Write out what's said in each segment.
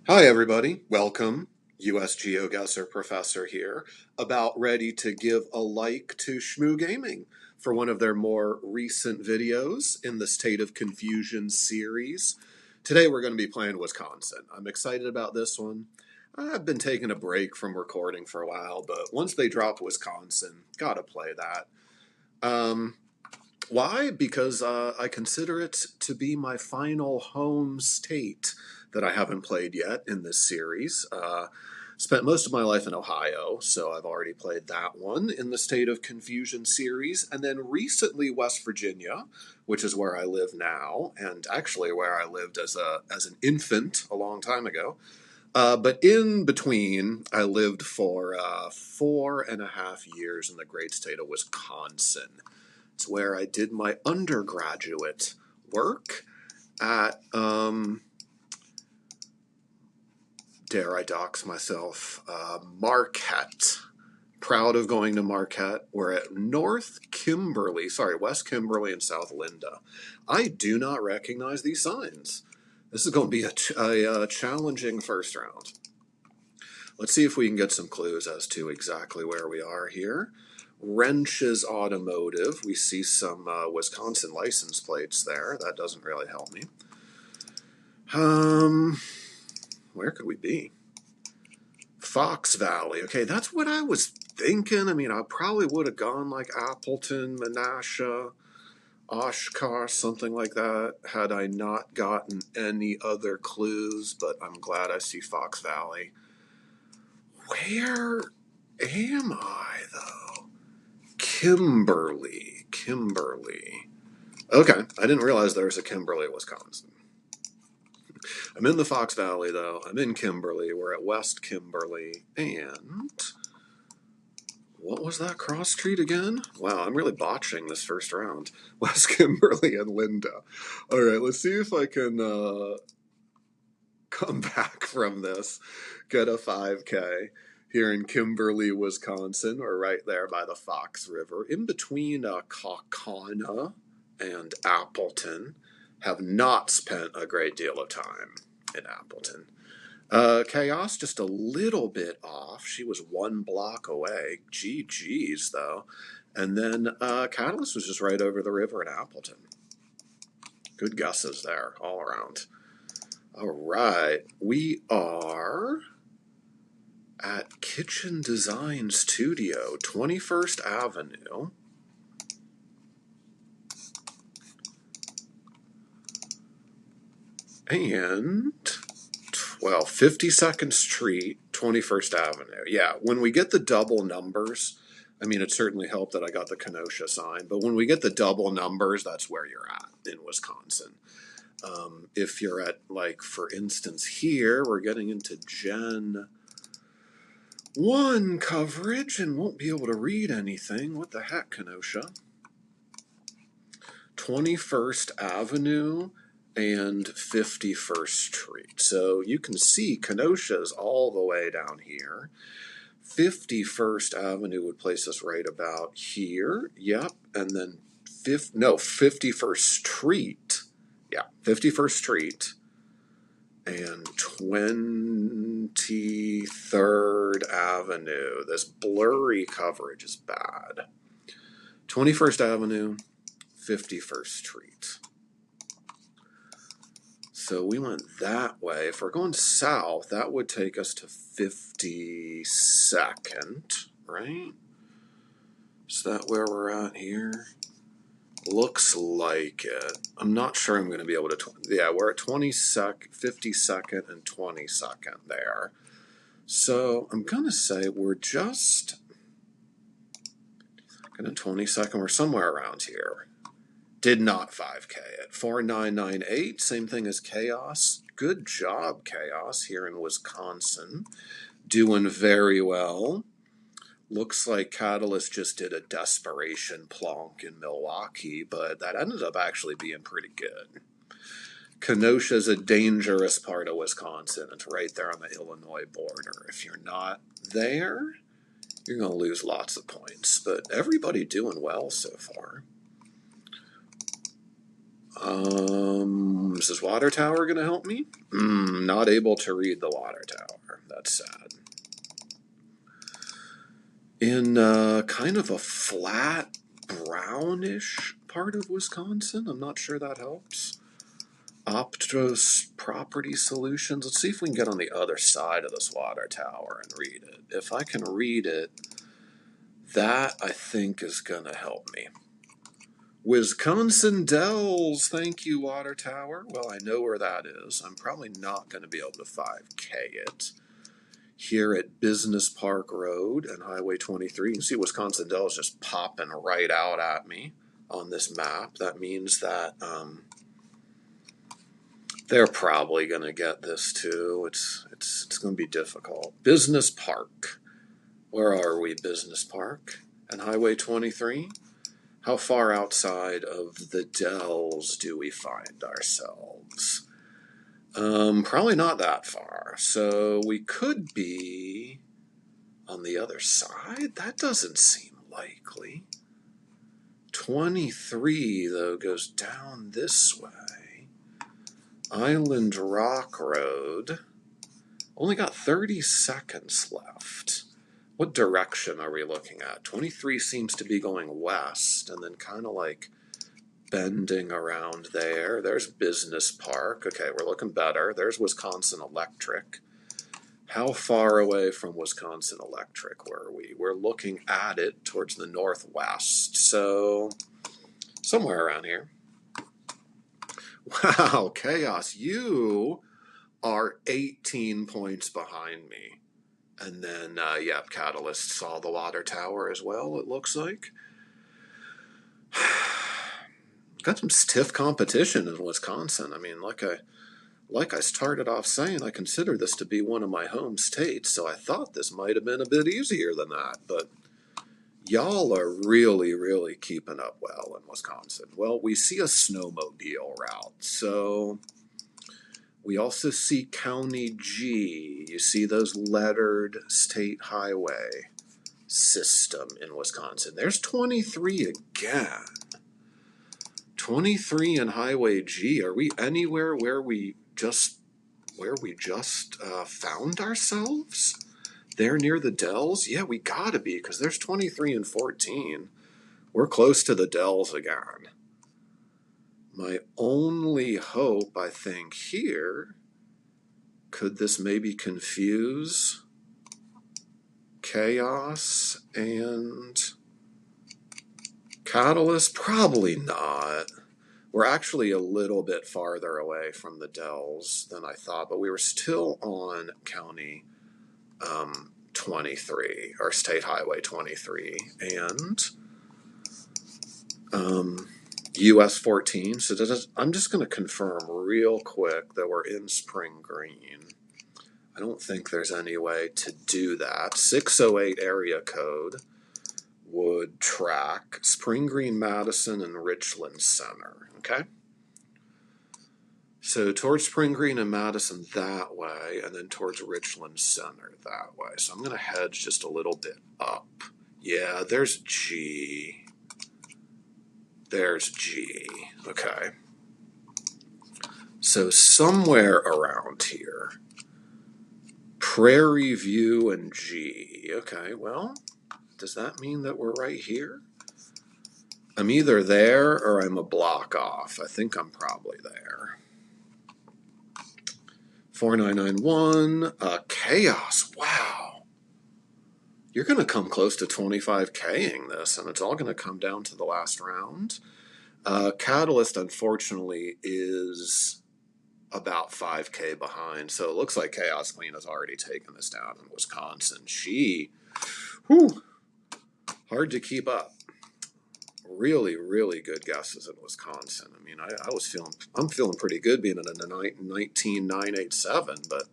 Hi everybody, welcome. US Geoguessr professor here, about ready to give a like to Shmoo Gaming for one of their more recent videos in the State of Confusion series. Today we're going to be playing Wisconsin. I'm excited about this one. I've been taking a break from recording for a while, but once they dropped Wisconsin, gotta play that. Why? Because I consider it to be my final home state that I haven't played yet in this series. Spent most of my life in Ohio, so I've already played that one in the State of Confusion series. And then recently West Virginia, which is where I live now, and actually where I lived as an infant a long time ago. But in between, I lived for 4.5 years in the great state of Wisconsin. It's where I did my undergraduate work at, dare I dox myself, Marquette. Proud of going to Marquette. We're at West Kimberly and South Linda. I do not recognize these signs. This is going to be a challenging first round. Let's see if we can get some clues as to exactly where we are here. Wrenches Automotive. We see some Wisconsin license plates there. That doesn't really help me. Where could we be? Fox Valley. Okay, that's what I was thinking. I mean, I probably would have gone like Appleton, Menasha, Oshkosh, something like that, had I not gotten any other clues, but I'm glad I see Fox Valley. Where am I, though? Kimberly. Okay, I didn't realize there was a Kimberly, Wisconsin. I'm in the Fox Valley, though. I'm in Kimberly. We're at West Kimberly. And what was that cross street again? Wow, I'm really botching this first round. West Kimberly and Linda. All right, let's see if I can come back from this. Get a 5K. Here in Kimberly, Wisconsin, or right there by the Fox River, in between Kaukauna and Appleton. Have not spent a great deal of time in Appleton. Chaos just a little bit off. She was 1 block away. GG's, though. And then Catalyst was just right over the river in Appleton. Good guesses there, all around. All right, we are at Kitchen Design Studio, 21st Avenue. And, 52nd Street, 21st Avenue. Yeah, when we get the double numbers, I mean, it certainly helped that I got the Kenosha sign, but when we get the double numbers, that's where you're at in Wisconsin. If you're at, like, for instance, here, we're getting into Gen 1 coverage and won't be able to read anything. What the heck, Kenosha? 21st Avenue and 51st Street. So you can see Kenosha's all the way down here. 51st Avenue would place us right about here. Yep. And then 51st Street. Yeah, 51st Street and 23rd Avenue. This blurry coverage is bad. 21st Avenue, 51st Street. So we went that way. If we're going south, that would take us to 52nd, right? Is that where we're at here? Looks like it. I'm not sure I'm going to be able to... Yeah, we're at 52nd and 22nd there. So I'm going to say we're just... Going to 22nd. We're somewhere around here. Did not 5K it. 4998, same thing as Chaos. Good job, Chaos, here in Wisconsin. Doing very well. Looks like Catalyst just did a desperation plonk in Milwaukee, but that ended up actually being pretty good. Kenosha's a dangerous part of Wisconsin. It's right there on the Illinois border. If you're not there, you're going to lose lots of points. But everybody doing well so far. Is this water tower going to help me? Not able to read the water tower. That's sad. In kind of a flat, brownish part of Wisconsin. I'm not sure that helps. Optos Property Solutions. Let's see if we can get on the other side of this water tower and read it. If I can read it, that I think is going to help me. Wisconsin Dells. Thank you, water tower. Well, I know where that is. I'm probably not going to be able to 5K it. Here at Business Park Road and Highway 23, you can see Wisconsin Dells just popping right out at me on this map. That means that they're probably going to get this too. It's going to be difficult. Business Park. Where are we, Business Park and Highway 23? How far outside of the Dells do we find ourselves? Probably not that far. So we could be on the other side? That doesn't seem likely. 23, though, goes down this way. Island Rock Road. Only got 30 seconds left. What direction are we looking at? 23 seems to be going west and then kind of like bending around there. There's Business Park. Okay, we're looking better. There's Wisconsin Electric. How far away from Wisconsin Electric were we? We're looking at it towards the northwest, so somewhere around here. Wow, Chaos, you are 18 points behind me. And then, Catalyst saw the water tower as well, it looks like. Got some stiff competition in Wisconsin. I mean, like I started off saying, I consider this to be one of my home states, so I thought this might have been a bit easier than that, but y'all are really, really keeping up well in Wisconsin. Well, we see a snowmobile route, so we also see County G. You see those lettered state highway system in Wisconsin. There's 23 again. 23 in Highway G. Are we anywhere where we just found ourselves? There near the Dells? Yeah, we gotta be, because there's 23 and 14. We're close to the Dells again. My only hope, I think, here, could this maybe confuse Chaos and Catalyst? Probably not. We're actually a little bit farther away from the Dells than I thought, but we were still on County 23, or State Highway 23, and US 14. So I'm just going to confirm real quick that we're in Spring Green. I don't think there's any way to do that. 608 area code would track Spring Green, Madison, and Richland Center. Okay? So towards Spring Green and Madison that way, and then towards Richland Center that way. So I'm going to hedge just a little bit up. Yeah, there's G. There's G. Okay. So somewhere around here. Prairie View and G. Okay, well, does that mean that we're right here? I'm either there or I'm a block off. I think I'm probably there. 4991, Chaos. Wow. You're going to come close to 25K-ing this, and it's all going to come down to the last round. Catalyst, unfortunately, is about 5K behind, so it looks like Chaos Queen has already taken this down in Wisconsin. Hard to keep up. Really, really good guesses in Wisconsin. I mean, I'm feeling pretty good being at a 19,987, but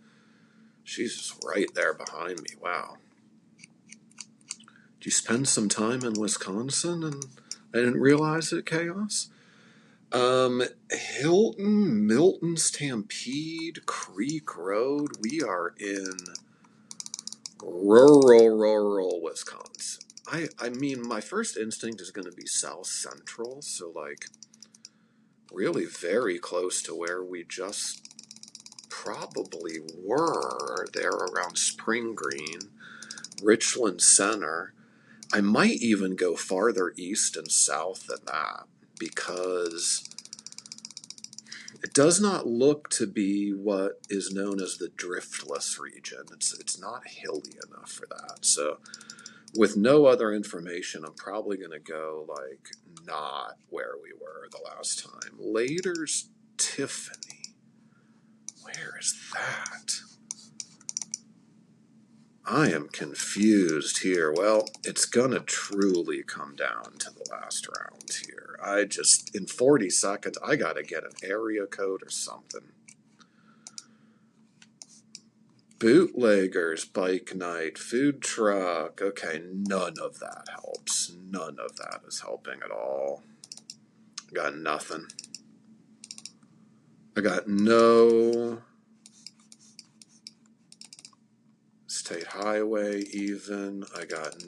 she's just right there behind me. Wow. Did you spend some time in Wisconsin and I didn't realize it, Chaos? Hilton, Milton, Stampede, Creek Road. We are in rural Wisconsin. I mean, my first instinct is going to be South Central, so like really very close to where we just probably were, there around Spring Green, Richland Center. I might even go farther east and south than that, because it does not look to be what is known as the driftless region. It's not hilly enough for that. So with no other information, I'm probably going to go like not where we were the last time. Later's Tiffany. Where is that? I am confused here. Well, it's gonna truly come down to the last round here. In 40 seconds, I gotta get an area code or something. Bootleggers, bike night, food truck. Okay, none of that helps. None of that is helping at all. I got nothing. I got no state highway even. I have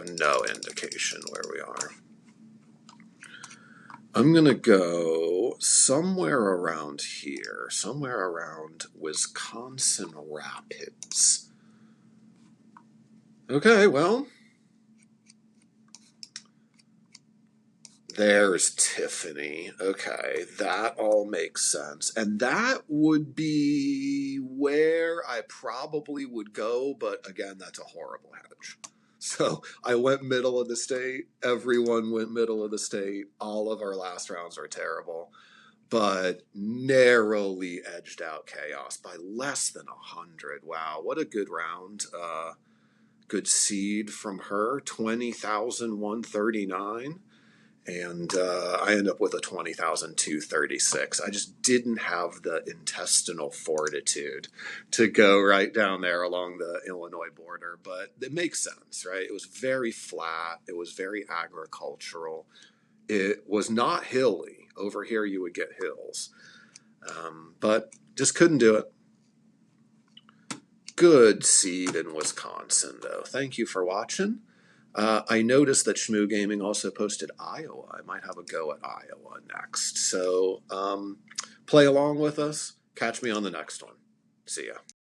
no indication where we are. I'm going to go somewhere around here, somewhere around Wisconsin Rapids. Okay, well, there's Tiffany. Okay, that all makes sense. And that would be where I probably would go, but again, that's a horrible hedge. So I went middle of the state. Everyone went middle of the state. All of our last rounds are terrible, but narrowly edged out Chaos by less than 100. Wow, what a good round. Good seed from her, 20,139. And I end up with a 20,236. I just didn't have the intestinal fortitude to go right down there along the Illinois border, but it makes sense, right? It was very flat. It was very agricultural. It was not hilly. Over here you would get hills, but just couldn't do it. Good seed in Wisconsin, though. Thank you for watching. I noticed that Shmoo Gaming also posted Iowa. I might have a go at Iowa next. So play along with us. Catch me on the next one. See ya.